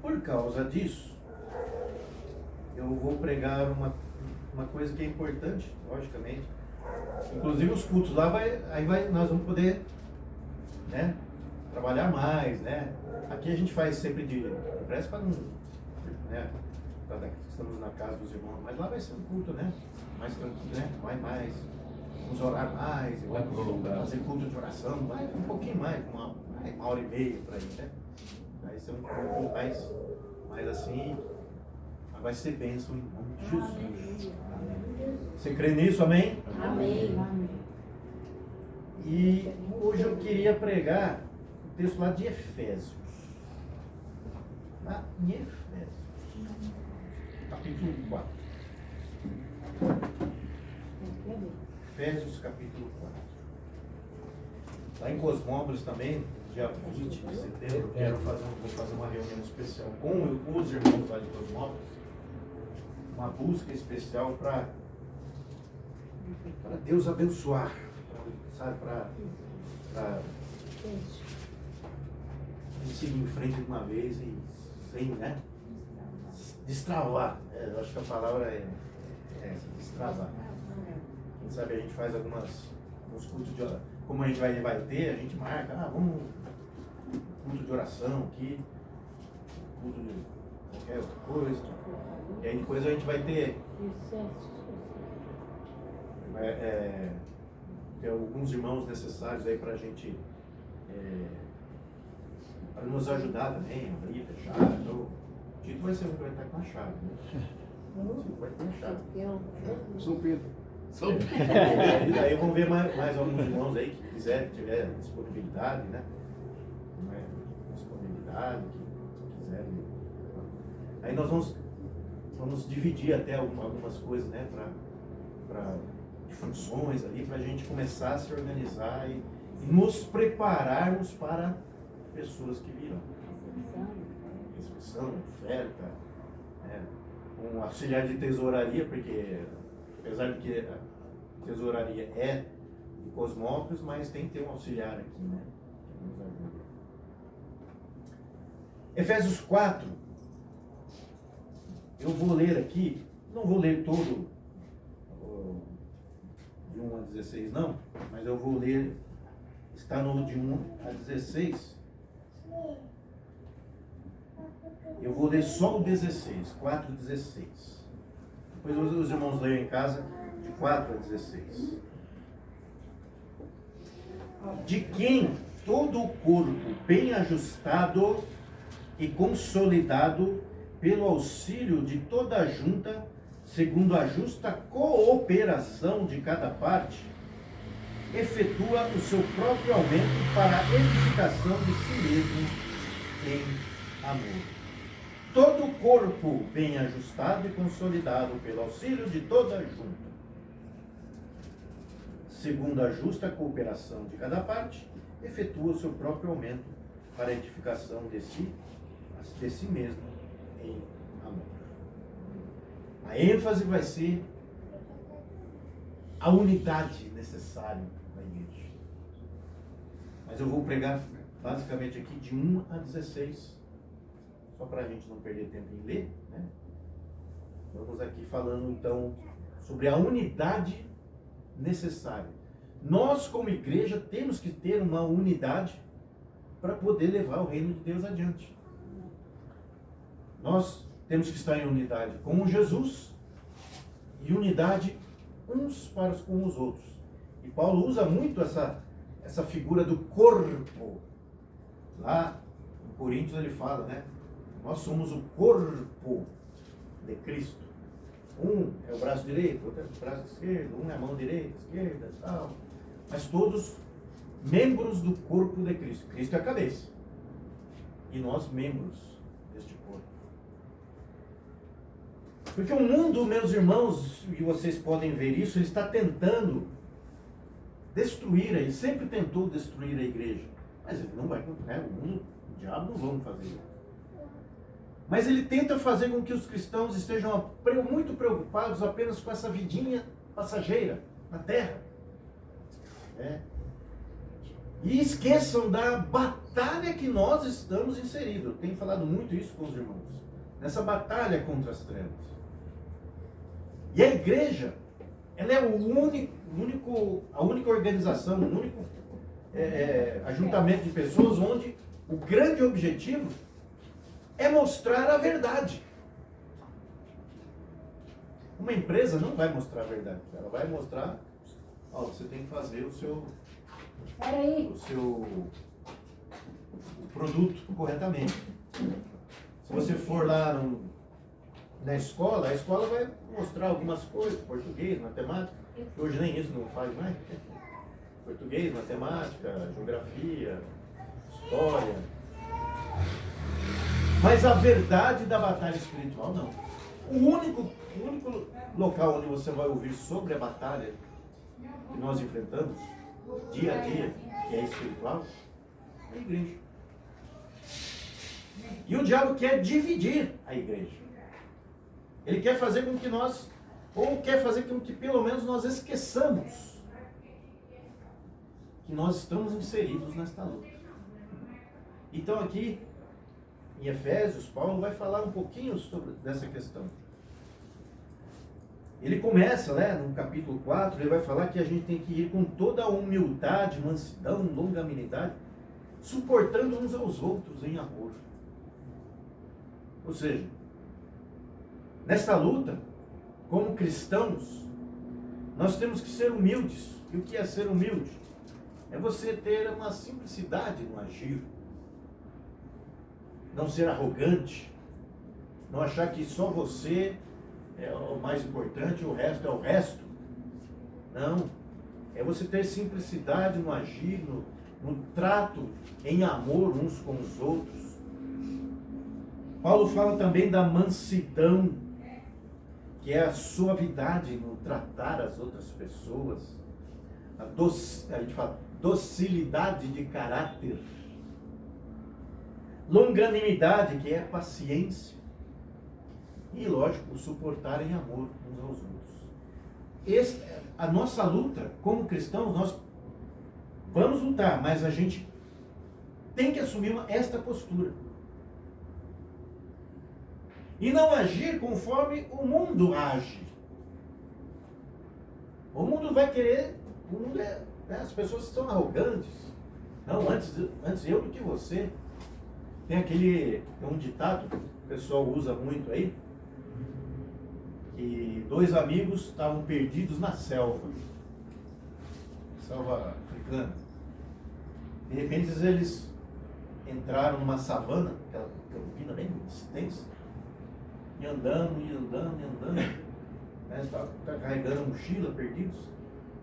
Por causa disso, eu vou pregar uma coisa que é importante, logicamente. Inclusive os cultos lá, nós vamos poder, né, trabalhar mais, né? Aqui a gente faz sempre de pressa para não, né, estamos na casa dos irmãos, mas lá vai ser um culto, né? Mais tranquilo, né? Vai mais, vamos orar mais, vamos fazer culto de oração, vai um pouquinho mais, uma hora e meia por aí, né? Vai ser um culto mais assim, mas vai ser bênção em nome de Jesus. Amém. Você crê nisso, amém? Amém. E hoje eu queria pregar o texto lá de Efésios. Lá em Efésios, capítulo 4. Efésios, capítulo 4. Lá em Cosmópolis também, dia 20 de setembro, vou fazer uma reunião especial com os irmãos lá de Cosmópolis. Uma busca especial para Deus abençoar, sabe, para seguir em frente de uma vez e sem, né, destravar. Eu acho que a palavra é essa, destravar. Quem sabe a gente faz uns cultos de oração. Como a gente vai ter, a gente marca, vamos culto de oração aqui, culto de qualquer outra coisa. E aí depois a gente vai ter alguns irmãos necessários aí pra gente, para nos ajudar também, abrir, fechar. Então, o Tito vai estar com a chave, né? O Tito vai ter a chave. São Pedro. E aí vamos ver mais alguns irmãos aí que tiver disponibilidade, né? Disponibilidade, que quiserem. Aí nós vamos dividir até algumas coisas, né? De funções ali, para a gente começar a se organizar e nos prepararmos para pessoas que virão. Inscrição, oferta, né? Um auxiliar de tesouraria, porque apesar de que a tesouraria é de Cosmópolis, mas tem que ter um auxiliar aqui, né? Que nos ajuda. Efésios 4, eu vou ler aqui, não vou ler todo de 1 a 16 não, mas eu vou ler, está no de 1 a 16. Eu vou ler só o 16, 4 a 16. Depois os irmãos leiam em casa de 4 a 16. De quem todo o corpo bem ajustado e consolidado pelo auxílio de toda a junta, segundo a justa cooperação de cada parte, efetua o seu próprio aumento para a edificação de si mesmo em amor. Todo o corpo bem ajustado e consolidado pelo auxílio de toda a junta, segundo a justa cooperação de cada parte, efetua o seu próprio aumento para a edificação de si mesmo em amor. A ênfase vai ser a unidade necessária da igreja. Mas eu vou pregar basicamente aqui de 1 a 16, só para a gente não perder tempo em ler, né? Vamos aqui falando então sobre a unidade necessária. Nós, como igreja, temos que ter uma unidade para poder levar o reino de Deus adiante. Nós temos que estar em unidade com Jesus e unidade uns para com os outros. E Paulo usa muito essa figura do corpo. Lá em Coríntios ele fala, né? Nós somos o corpo de Cristo. Um é o braço direito, outro é o braço esquerdo, um é a mão direita, esquerda, tal. Mas todos membros do corpo de Cristo. Cristo é a cabeça. E nós membros deste corpo. Porque o mundo, meus irmãos, e vocês podem ver isso, ele está tentando destruir, ele sempre tentou destruir a igreja. Mas ele não vai, né? O mundo, o diabo não vão fazer isso. Mas ele tenta fazer com que os cristãos estejam muito preocupados apenas com essa vidinha passageira na terra. E esqueçam da batalha que nós estamos inseridos. Eu tenho falado muito isso com os irmãos. Nessa batalha contra as trevas. E a igreja, ela é a única organização, o único ajuntamento de pessoas onde o grande objetivo é mostrar a verdade. Uma empresa não vai mostrar a verdade. Ela vai mostrar, você tem que fazer o seu produto corretamente. Se você for lá na escola, a escola vai mostrar algumas coisas, português, matemática. Hoje nem isso não faz mais. Português, matemática, geografia, história. Mas a verdade da batalha espiritual, não. O único local onde você vai ouvir sobre a batalha que nós enfrentamos, dia a dia, que é espiritual, é a igreja. E o diabo quer dividir a igreja. Ele quer fazer com que nós, ou quer fazer com que pelo menos nós esqueçamos que nós estamos inseridos nesta luta. Então aqui, em Efésios, Paulo vai falar um pouquinho sobre dessa questão. Ele começa, no capítulo 4, ele vai falar que a gente tem que ir com toda a humildade, mansidão, longanimidade, suportando uns aos outros em amor. Ou seja, nessa luta, como cristãos, nós temos que ser humildes. E o que é ser humilde? É você ter uma simplicidade no agir. Não ser arrogante. Não achar que só você é o mais importante, o resto é o resto. Não. É você ter simplicidade no agir, no trato em amor uns com os outros. Paulo fala também da mansidão, que é a suavidade no tratar as outras pessoas. A gente fala docilidade de caráter. Longanimidade, que é paciência. E, lógico, suportar em amor uns aos outros. A nossa luta, como cristãos, nós vamos lutar, mas a gente tem que assumir esta postura. E não agir conforme o mundo age. O mundo vai querer, as pessoas são arrogantes. Não, antes eu do que você. Tem um ditado que o pessoal usa muito aí, que 2 amigos estavam perdidos na selva africana. De repente eles entraram numa savana, aquela campina bem extensa, e andando. Estavam carregando a mochila, perdidos.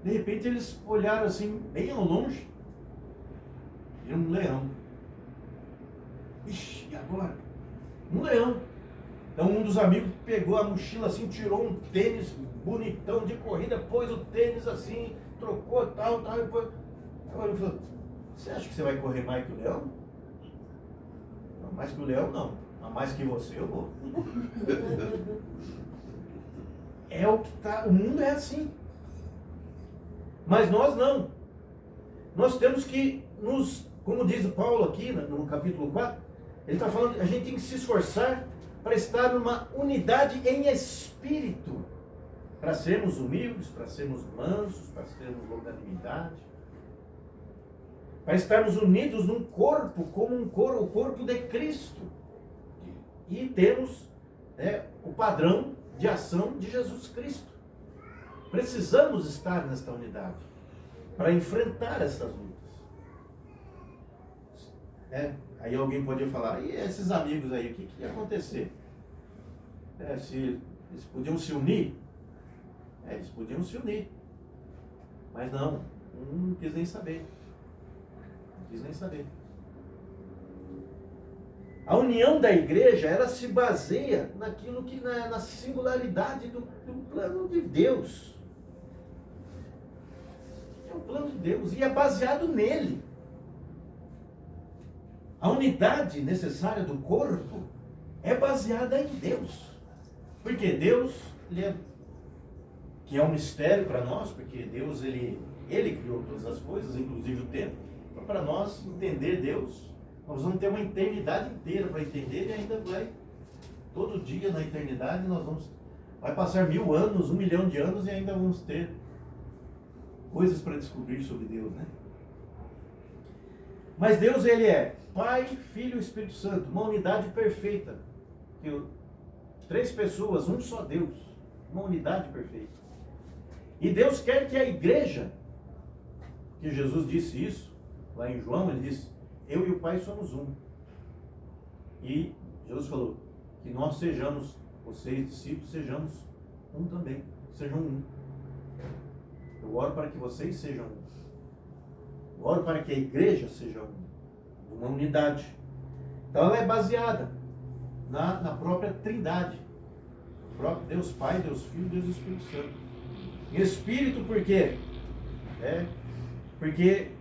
De repente eles olharam assim, bem ao longe, viram um leão. Ixi, e agora? Um leão. Então um dos amigos pegou a mochila assim, tirou um tênis bonitão de corrida, pôs o tênis assim, trocou tal, e depois... Agora ele falou, você acha que você vai correr mais que o leão? Não, mais que o leão não. Mas mais que você eu vou. É o que tá. O mundo é assim. Mas nós não. Nós temos que como diz o Paulo aqui no capítulo 4, ele está falando, a gente tem que se esforçar para estar numa unidade em espírito, para sermos humildes, para sermos mansos, para termos longanimidade, para estarmos unidos num corpo, como o corpo de Cristo, e temos o padrão de ação de Jesus Cristo. Precisamos estar nesta unidade para enfrentar essas lutas. Aí alguém podia falar, e esses amigos aí, o que ia acontecer? Se eles podiam se unir? Eles podiam se unir. Mas não quis nem saber. Não quis nem saber. A união da igreja, ela se baseia naquilo que na singularidade do plano de Deus. É o plano de Deus e é baseado nele. A unidade necessária do corpo é baseada em Deus. Porque Deus, que é um mistério para nós, porque Deus, ele criou todas as coisas, inclusive o tempo. para nós entender Deus, nós vamos ter uma eternidade inteira para entender, e ainda vai, todo dia na eternidade, vai passar 1000 anos, 1 milhão de anos, e ainda vamos ter coisas para descobrir sobre Deus, né? Mas Deus, Ele é Pai, Filho e Espírito Santo, uma unidade perfeita. 3 pessoas, um só Deus, uma unidade perfeita. E Deus quer que a igreja, que Jesus disse isso, lá em João, Ele disse, eu e o Pai somos um. E Jesus falou, que nós sejamos, vocês discípulos, sejamos um também, sejam um. Eu oro para que vocês sejam um. Eu oro para que a igreja seja uma unidade. Então ela é baseada na própria Trindade. O próprio Deus Pai, Deus Filho, Deus Espírito Santo. E Espírito por quê? Porque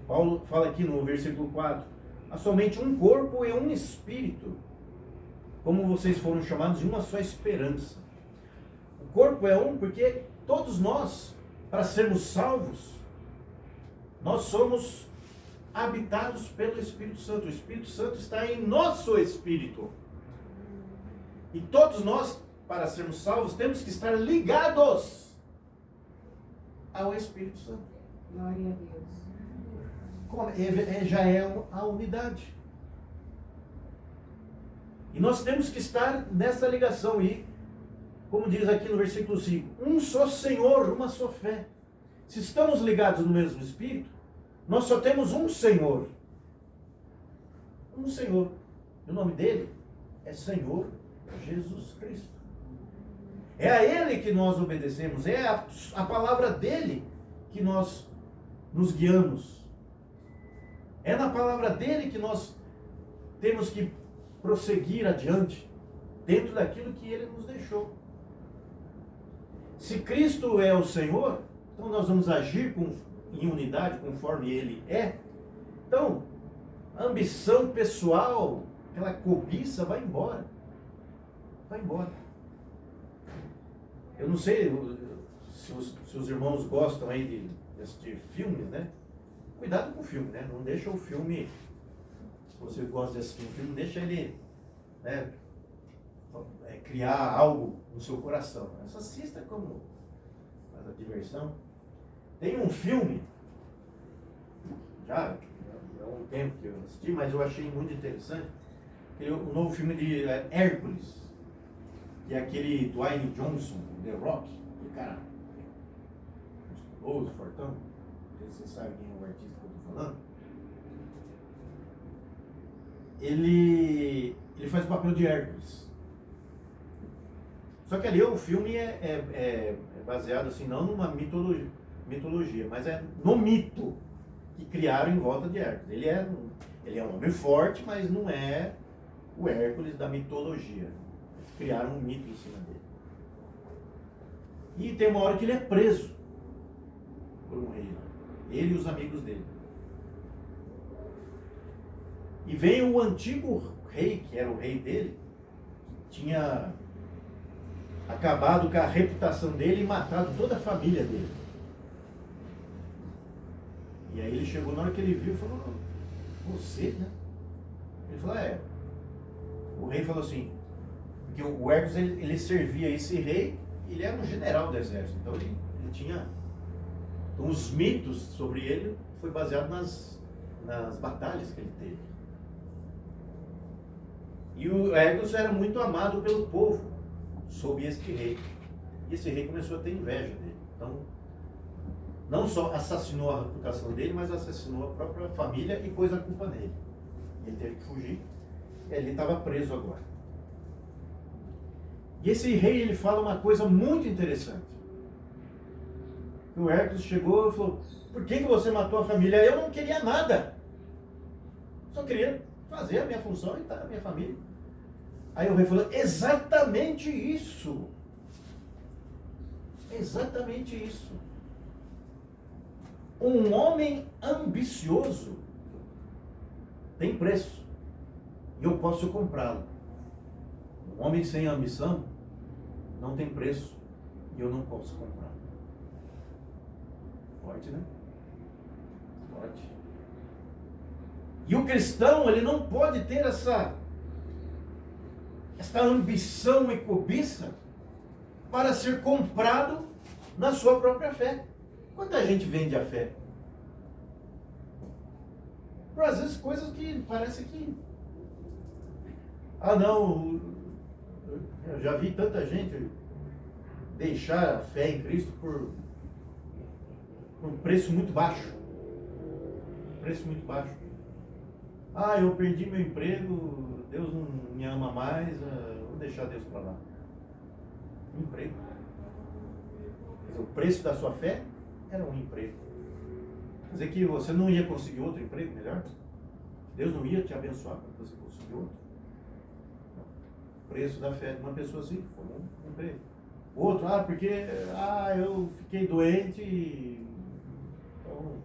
Paulo fala aqui no versículo 4, há somente um corpo e um espírito, como vocês foram chamados de uma só esperança. O corpo é um porque todos nós, para sermos salvos, nós somos habitados pelo Espírito Santo. O Espírito Santo está em nosso espírito. E todos nós, para sermos salvos, temos que estar ligados ao Espírito Santo. Glória a Deus. Já é a unidade. E nós temos que estar nessa ligação. E, como diz aqui no versículo 5, um só Senhor, uma só fé. Se estamos ligados no mesmo Espírito, nós só temos um Senhor. Um Senhor. E o nome dele é Senhor Jesus Cristo. É a Ele que nós obedecemos. É a palavra dele que nós nos guiamos. É na palavra dele que nós temos que prosseguir adiante, dentro daquilo que ele nos deixou. Se Cristo é o Senhor, então nós vamos agir em unidade conforme Ele é. Então, a ambição pessoal, aquela cobiça vai embora. Vai embora. Eu não sei se os irmãos gostam aí de assistir filmes, né? Cuidado com o filme, né? Não deixa o filme, se você gosta de assistir um filme, deixa ele, né, criar algo no seu coração. Só assista como a diversão. Tem um filme, já há um tempo que eu assisti, mas eu achei muito interessante, o novo filme de Hércules, que é aquele Dwayne Johnson, The Rock, que cara, musculoso, fortão, não sei se você sabe quem é o artista que eu estou falando. Ele faz o papel de Hércules. Só que ali o filme é baseado assim, não numa mitologia, mas é no mito que criaram em volta de Hércules. Ele é um homem forte, mas não é o Hércules da mitologia. Eles criaram um mito em cima dele. E tem uma hora que ele é preso por um rei, ele e os amigos dele. E vem o antigo rei, que era o rei dele, que tinha acabado com a reputação dele e matado toda a família dele. E aí ele chegou, na hora que ele viu, falou, você, né? Ele falou, O rei falou assim, porque o Hércules, ele servia esse rei, ele era um general do exército, então ele tinha... Então os mitos sobre ele foi baseado nas batalhas que ele teve. E o Hércules era muito amado pelo povo, sob este rei. E esse rei começou a ter inveja dele. Então, não só assassinou a reputação dele, mas assassinou a própria família e pôs a culpa nele. Ele teve que fugir. E ele estava preso agora. E esse rei, ele fala uma coisa muito interessante. O Hércules chegou e falou, por que você matou a família? Eu não queria nada. Só queria fazer a minha função e estar com a minha família. Aí o rei falou, exatamente isso. Exatamente isso. Um homem ambicioso tem preço. E eu posso comprá-lo. Um homem sem ambição não tem preço. E eu não posso comprá-lo. Forte, né? Forte. E o cristão, ele não pode ter essa ambição e cobiça para ser comprado na sua própria fé. Quanta gente vende a fé? Por às vezes coisas que parece que... Ah não, eu já vi tanta gente deixar a fé em Cristo por um preço muito baixo. Preço muito baixo. Ah, eu perdi meu emprego, Deus não me ama mais, vou deixar Deus para lá. Emprego. Quer dizer, o preço da sua fé era um emprego. Quer dizer que você não ia conseguir outro emprego melhor? Deus não ia te abençoar para você conseguir outro? O preço da fé de uma pessoa assim foi um emprego. Outro, porque eu fiquei doente, então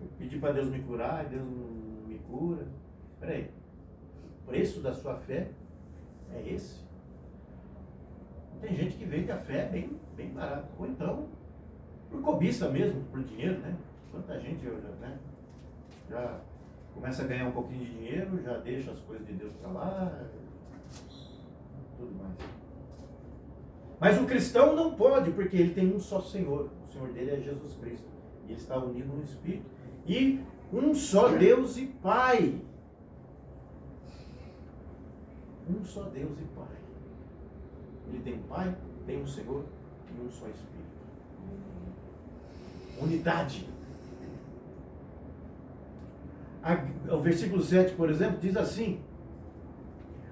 eu pedi para Deus me curar e Deus não me cura. Espera aí, o preço da sua fé é esse? Tem gente que vende a fé bem barato, ou então por cobiça mesmo, por dinheiro, né? Quanta gente já começa a ganhar um pouquinho de dinheiro, já deixa as coisas de Deus para lá, tudo mais. Mas o cristão não pode, porque ele tem um só Senhor. O Senhor dele é Jesus Cristo. E ele está unido no Espírito. E um só Deus e Pai. Um só Deus e Pai. Ele tem um Pai, tem um Senhor e um só Espírito. Unidade. O versículo 7, por exemplo, diz assim: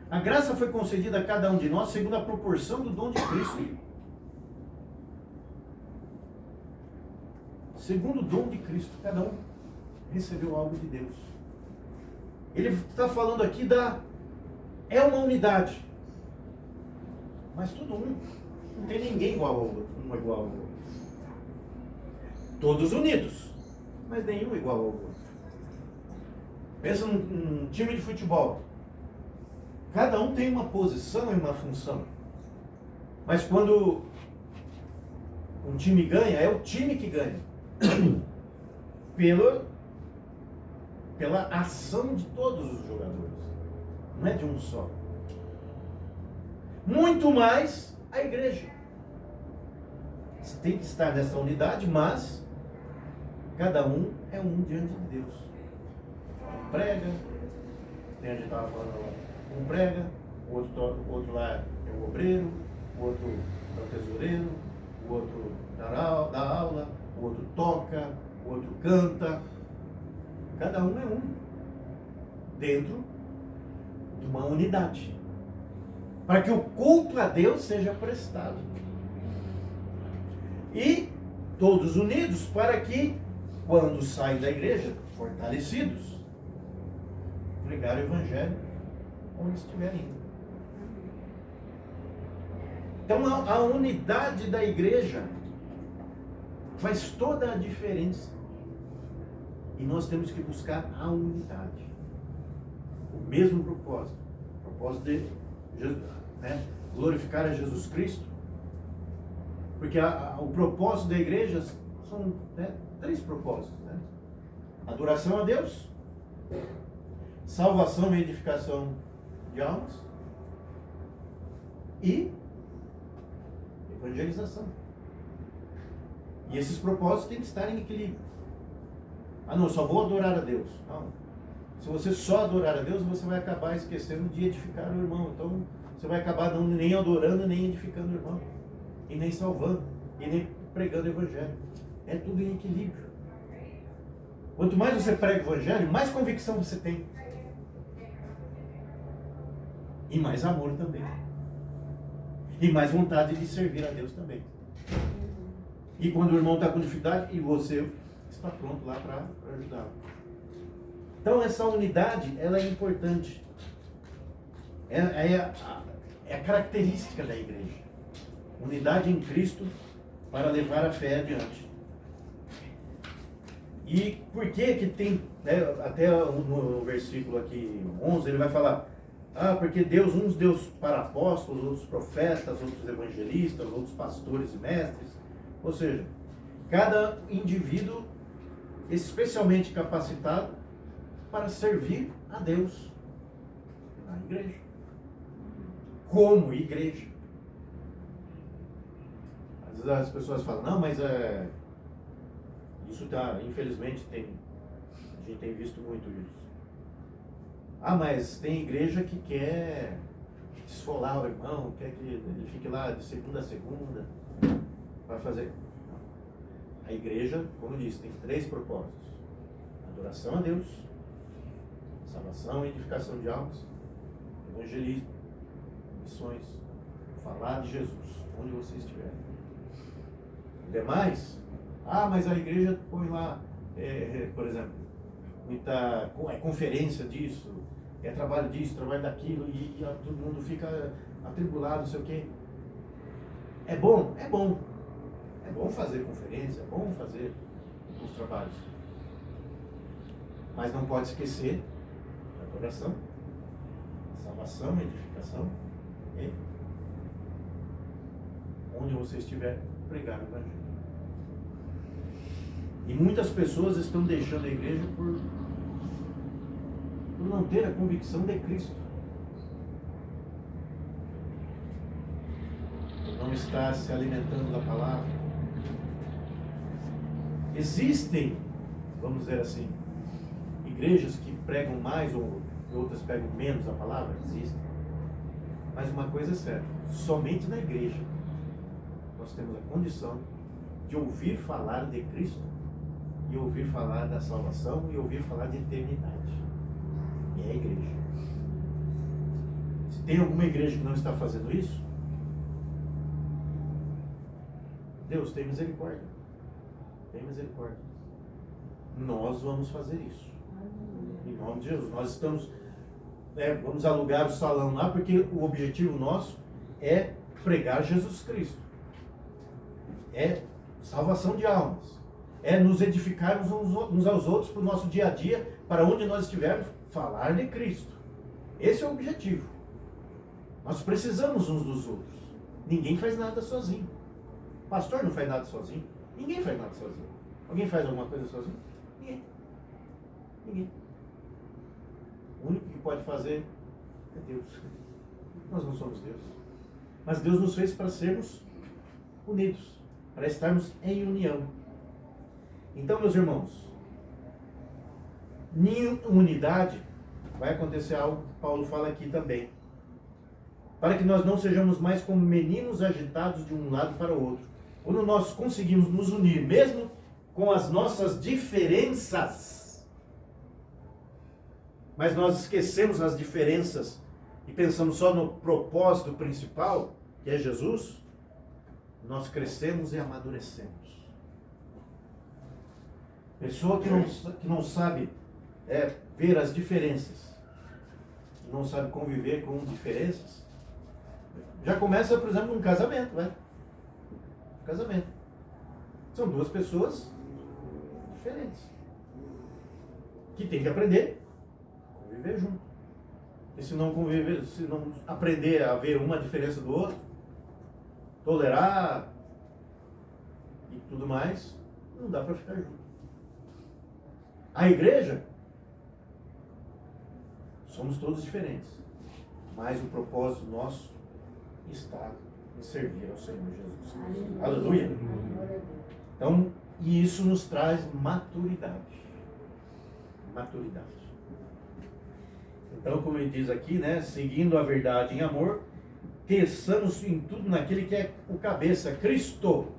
a graça foi concedida a cada um de nós segundo a proporção do dom de Cristo. Segundo o dom de Cristo, cada um recebeu algo de Deus. Ele está falando aqui é uma unidade. Mas todo um. Não tem ninguém igual ao outro, um igual ao outro. Todos unidos, mas nenhum igual ao outro. Pensa num time de futebol. Cada um tem uma posição e uma função. Mas quando um time ganha, é o time que ganha. Pela ação de todos os jogadores. Não é de um só. Muito mais a igreja. Você tem que estar nessa unidade, mas cada um é um diante de Deus. Um prega, tem a gente estava falando lá, um prega, o outro lá é o obreiro, o outro é o tesoureiro, o outro dá aula, o outro toca, o outro canta. Cada um é um, dentro de uma unidade, para que o culto a Deus seja prestado. E todos unidos para que, quando saem da igreja, fortalecidos, pregar o Evangelho onde estiverem indo. Então a unidade da igreja faz toda a diferença. E nós temos que buscar a unidade. O mesmo propósito. O propósito de Jesus, glorificar a Jesus Cristo. Porque o propósito da igreja são 3 propósitos. Adoração a Deus, salvação e edificação de almas e evangelização. E esses propósitos têm que estar em equilíbrio. Não, só vou adorar a Deus. Não. Se você só adorar a Deus, você vai acabar esquecendo de edificar o irmão. Então, você vai acabar nem adorando, nem edificando o irmão. E nem salvando, e nem pregando o Evangelho. É tudo em equilíbrio. Quanto mais você prega o Evangelho, mais convicção você tem. E mais amor também. E mais vontade de servir a Deus também. E quando o irmão está com dificuldade, e você está pronto lá para ajudá-lo. Então essa unidade, ela é importante. É a característica da igreja. Unidade em Cristo para levar a fé adiante. E por que tem, até no versículo aqui 11, ele vai falar, porque Deus, uns deu para apóstolos, outros profetas, outros evangelistas, outros pastores e mestres. Ou seja, cada indivíduo especialmente capacitado para servir a Deus na igreja. Como igreja. Às vezes as pessoas falam, não, mas isso infelizmente a gente tem visto muito isso. Ah, mas tem igreja que quer esfolar o irmão, quer que ele fique lá de segunda a segunda para fazer. A igreja, como eu disse, tem 3 propósitos: adoração a Deus, salvação e edificação de almas, evangelismo, missões, falar de Jesus, onde você estiver. O demais, mas a igreja põe lá, por exemplo, muita conferência disso, trabalho disso, trabalho daquilo, e todo mundo fica atribulado, não sei o quê. É bom? É bom. É bom fazer conferência, é bom fazer os trabalhos. Mas não pode esquecer a adoração, a salvação, a edificação e onde você estiver, pregar o Evangelho. E muitas pessoas estão deixando a igreja por não ter a convicção de Cristo. Por não estar se alimentando da palavra. Existem, vamos dizer assim, igrejas que pregam mais ou outras pregam menos a palavra? Existem. Mas uma coisa é certa, somente na igreja nós temos a condição de ouvir falar de Cristo e ouvir falar da salvação e ouvir falar de eternidade. E é a igreja. Se tem alguma igreja que não está fazendo isso, Deus tem misericórdia. Tem misericórdia. Nós vamos fazer isso. Em nome de Jesus. Nós estamos, vamos alugar o salão lá, porque o objetivo nosso é pregar Jesus Cristo. É salvação de almas. É nos edificarmos uns aos outros para o nosso dia a dia, para onde nós estivermos, falar de Cristo. Esse é o objetivo. Nós precisamos uns dos outros. Ninguém faz nada sozinho. O pastor não faz nada sozinho. Ninguém faz nada sozinho. Alguém faz alguma coisa sozinho? Ninguém. O único que pode fazer é Deus. Nós não somos Deus. Mas Deus nos fez para sermos unidos, para estarmos em união. Então, meus irmãos, em unidade vai acontecer algo que Paulo fala aqui também. Para que nós não sejamos mais como meninos agitados de um lado para o outro. Quando nós conseguimos nos unir, mesmo com as nossas diferenças, mas nós esquecemos as diferenças e pensamos só no propósito principal, que é Jesus, nós crescemos e amadurecemos. Pessoa que não sabe ver as diferenças, não sabe conviver com diferenças, já começa, por exemplo, um casamento, Casamento. São 2 pessoas diferentes que tem que aprender a conviver junto. E se não conviver, se não aprender a ver uma diferença do outro, tolerar e tudo mais, não dá para ficar junto. A igreja, somos todos diferentes, mas o propósito nosso está em servir ao Senhor Jesus Cristo. Aleluia! Então, e isso nos traz maturidade. Maturidade. Então, como ele diz aqui, seguindo a verdade em amor, cresçamos em tudo naquele que é o cabeça, Cristo,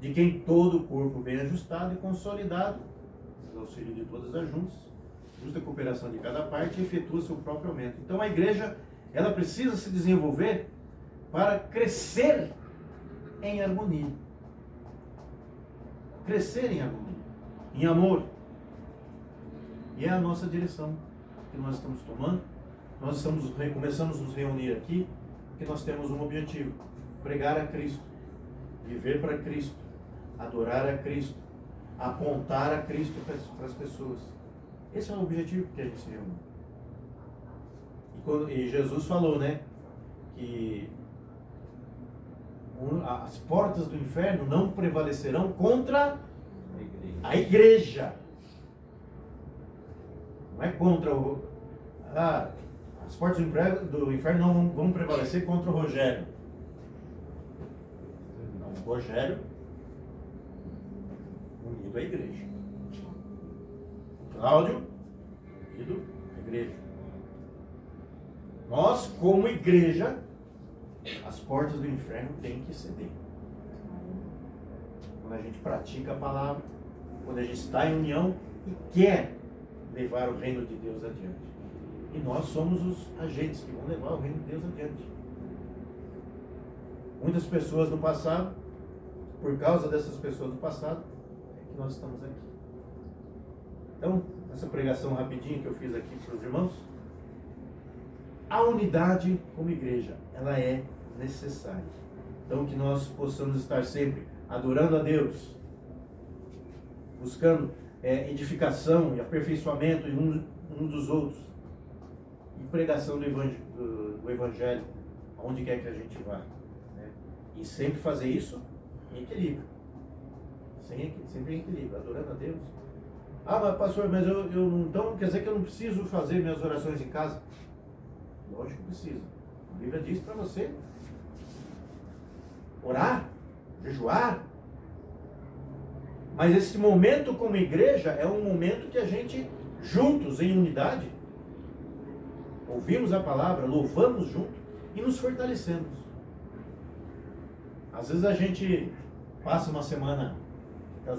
de quem todo o corpo bem ajustado e consolidado, pelo auxílio de todas as justa cooperação de cada parte, efetua seu próprio aumento. Então, a igreja, ela precisa se desenvolver para crescer em harmonia. Crescer em harmonia, em amor. E é a nossa direção que nós estamos tomando. Nós começamos a nos reunir aqui, porque nós temos um objetivo: pregar a Cristo, viver para Cristo, adorar a Cristo, apontar a Cristo para as pessoas. Esse é o objetivo que a gente se reúne. E Jesus falou, que as portas do inferno não prevalecerão contra a igreja. Não é contra o... as portas do inferno não vão prevalecer contra o Rogério. Não, o Rogério unido à igreja. O Cláudio unido à igreja. Nós, como igreja, as portas do inferno têm que ceder. Quando a gente pratica a palavra, quando a gente está em união e quer levar o reino de Deus adiante. E nós somos os agentes que vão levar o reino de Deus adiante. Muitas pessoas no passado, por causa dessas pessoas do passado, é que nós estamos aqui. Então, essa pregação rapidinha que eu fiz aqui para os irmãos, a unidade como igreja, ela é necessária. Então, que nós possamos estar sempre adorando a Deus, buscando edificação e aperfeiçoamento em um dos outros, e pregação do Evangelho, aonde quer que a gente vá, né? E sempre fazer isso em equilíbrio, sempre em equilíbrio, adorando a Deus. Mas pastor, mas eu não, então quer dizer que eu não preciso fazer minhas orações em casa? Lógico que precisa. A Bíblia diz para você orar, jejuar. Mas esse momento como igreja é um momento que a gente, juntos, em unidade, ouvimos a palavra, louvamos junto e nos fortalecemos. Às vezes a gente passa uma semana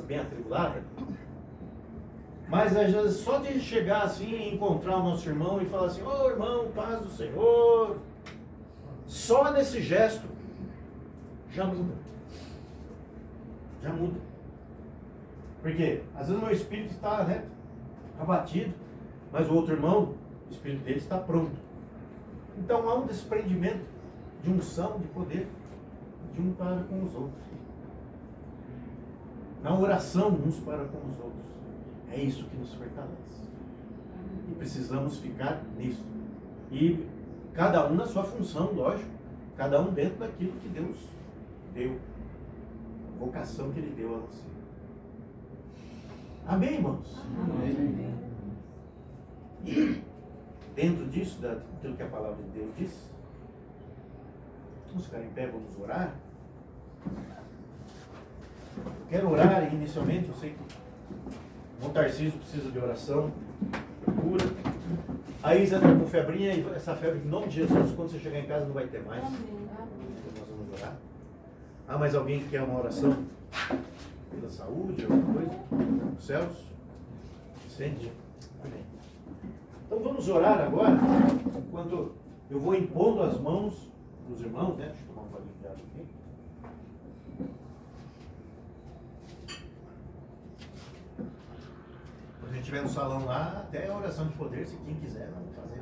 bem atribulada, mas às vezes só de chegar assim e encontrar o nosso irmão e falar assim: ô irmão, paz do Senhor, só nesse gesto já muda. Já muda. Porque às vezes o meu espírito está abatido, mas o outro irmão, o espírito dele está pronto. Então há um desprendimento de unção, de poder, de um para com os outros. Na oração, uns para com os outros. É isso que nos fortalece. E precisamos ficar nisso. E cada um na sua função, lógico. Cada um dentro daquilo que Deus deu. A vocação que Ele deu a você. Amém, irmãos? Amém. E dentro disso, daquilo que a palavra de Deus diz, vamos ficar em pé, vamos orar. Eu quero orar inicialmente, eu sei que o Tarcísio precisa de oração, de cura. A Isa está com febrinha, e essa febre, em nome de Jesus, quando você chegar em casa não vai ter mais. Então nós vamos orar. Há mais alguém que quer uma oração pela saúde, alguma coisa? Céus? Sente? Amém. Então vamos orar agora, enquanto eu vou impondo as mãos dos irmãos, né? Deixa eu tomar um pouquinho de água aqui. Quando a gente estiver no salão lá, até a oração de poder, se quem quiser, vamos fazer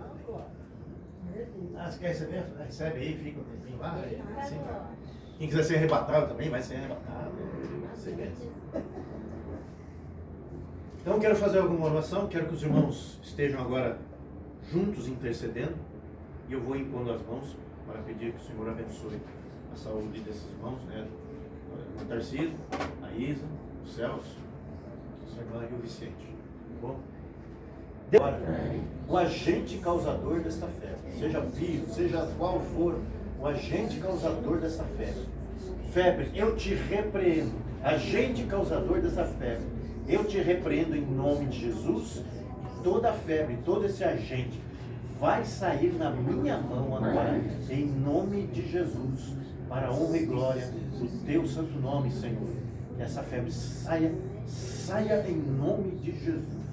também. Você quer receber? Recebe aí, fica um tempinho lá. Assim, quem quiser ser arrebatado também, vai ser arrebatado. Você mesmo. Então eu quero fazer alguma oração, quero que os irmãos estejam agora juntos intercedendo, e eu vou impondo as mãos para pedir que o Senhor abençoe a saúde desses irmãos, né? O Tarcísio, a Isa, o Celso, a sua irmã e o Vicente. Tá bom? Agora, o agente causador desta febre, seja vivo, seja qual for, o agente causador dessa febre, eu te repreendo, agente causador dessa febre, eu te repreendo em nome de Jesus. Toda a febre, todo esse agente vai sair na minha mão agora, em nome de Jesus, para a honra e glória do teu santo nome, Senhor. Que essa febre saia em nome de Jesus.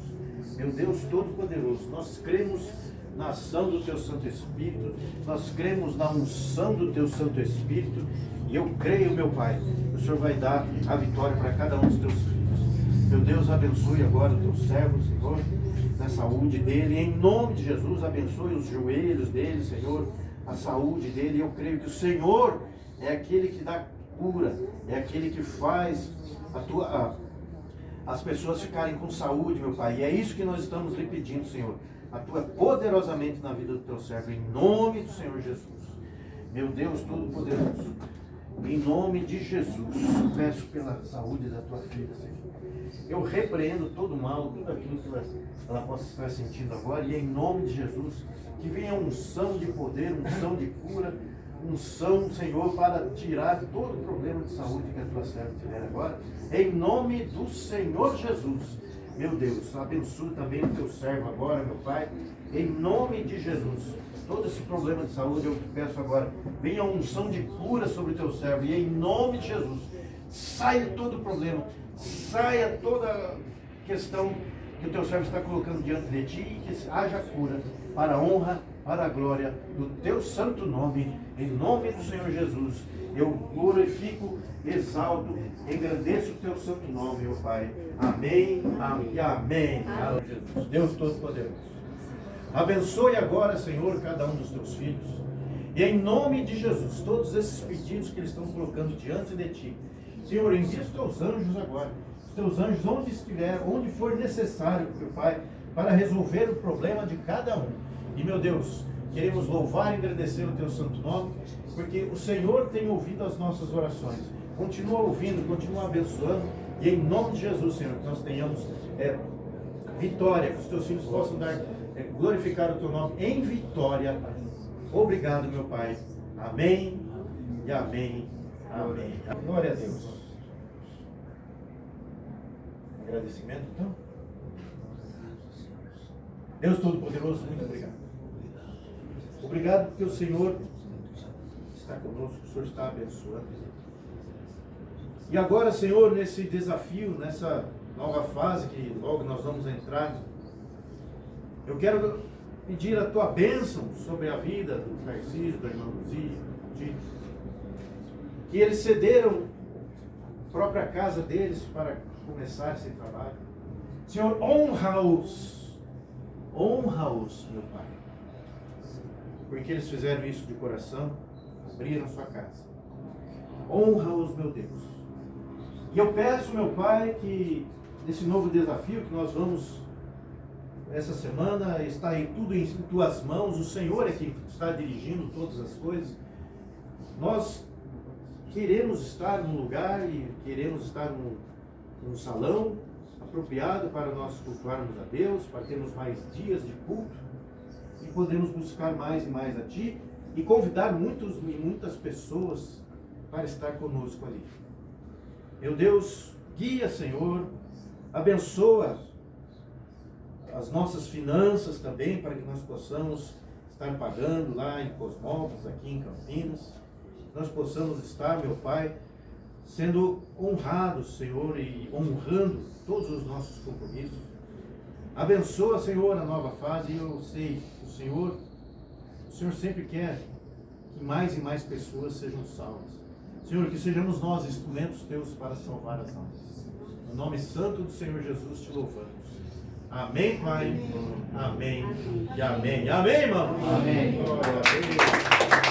Meu Deus Todo-Poderoso, nós cremos na ação do teu Santo Espírito, nós cremos na unção do teu Santo Espírito, e eu creio, meu Pai, que o Senhor vai dar a vitória para cada um dos teus filhos. Meu Deus, abençoe agora o teu servo, Senhor, na saúde dele, em nome de Jesus. Abençoe os joelhos dele, Senhor, a saúde dele. Eu creio que o Senhor é aquele que dá cura, é aquele que faz as pessoas ficarem com saúde, meu Pai, e é isso que nós estamos lhe pedindo, Senhor. Atua poderosamente na vida do teu servo, em nome do Senhor Jesus. Meu Deus Todo-Poderoso, em nome de Jesus, peço pela saúde da tua filha, Senhor. eu repreendo todo o mal, tudo aquilo que ela possa estar sentindo agora, e em nome de Jesus, que venha unção de poder, unção de cura, unção, Senhor, para tirar todo o problema de saúde que a tua serva tiver agora, em nome do Senhor Jesus. Meu Deus, abençoe também o teu servo agora, meu Pai, em nome de Jesus. Todo esse problema de saúde eu peço agora, venha a unção de cura sobre o teu servo, e em nome de Jesus, saia todo o problema, saia toda questão que o teu servo está colocando diante de ti, e que haja cura, para a honra, para a glória do teu santo nome, em nome do Senhor Jesus. Eu glorifico, exalto, engrandeço o teu santo nome, meu Pai. Amém, amém e amém. Amém. Jesus, Deus Todo-Poderoso. Abençoe agora, Senhor, cada um dos teus filhos. E em nome de Jesus, todos esses pedidos que eles estão colocando diante de ti. Senhor, envia os teus anjos agora. Os teus anjos onde estiver, onde for necessário, meu Pai, para resolver o problema de cada um. E, meu Deus, queremos louvar e agradecer o teu santo nome, porque o Senhor tem ouvido as nossas orações. Continua ouvindo, continua abençoando. E em nome de Jesus, Senhor, que nós tenhamos vitória, que os teus filhos possam glorificar o teu nome em vitória. Obrigado, meu Pai. Amém e amém. Amém. Glória a Deus. Agradecimento, então. Deus Todo-Poderoso, muito obrigado. Obrigado porque o Senhor está conosco, o Senhor está abençoando. E agora, Senhor, nesse desafio, nessa nova fase que logo nós vamos entrar, eu quero pedir a tua bênção sobre a vida do Tarcísio, do irmão Luzia, que eles cederam a própria casa deles para começar esse trabalho. Senhor, honra-os, meu Pai, porque eles fizeram isso de coração, abriram sua casa. Honra-os, meu Deus. E eu peço, meu Pai, que nesse novo desafio que nós vamos essa semana, está aí tudo em tuas mãos, o Senhor é quem está dirigindo todas as coisas. Nós queremos estar num lugar e queremos estar num salão apropriado para nós cultuarmos a Deus, para termos mais dias de culto e podemos buscar mais e mais a Ti e convidar muitas pessoas para estar conosco ali. Meu Deus, guia, Senhor, abençoa as nossas finanças também, para que nós possamos estar pagando lá em Cosmópolis, aqui em Campinas. Nós possamos estar, meu Pai, sendo honrados, Senhor, e honrando todos os nossos compromissos. Abençoa, Senhor, a nova fase. E eu sei, o Senhor sempre quer que mais e mais pessoas sejam salvas. Senhor, que sejamos nós instrumentos Teus para salvar as almas. No nome santo do Senhor Jesus te louvamos. Amém, Pai? Amém. E amém. Amém, irmão? Amém. Glória a Deus.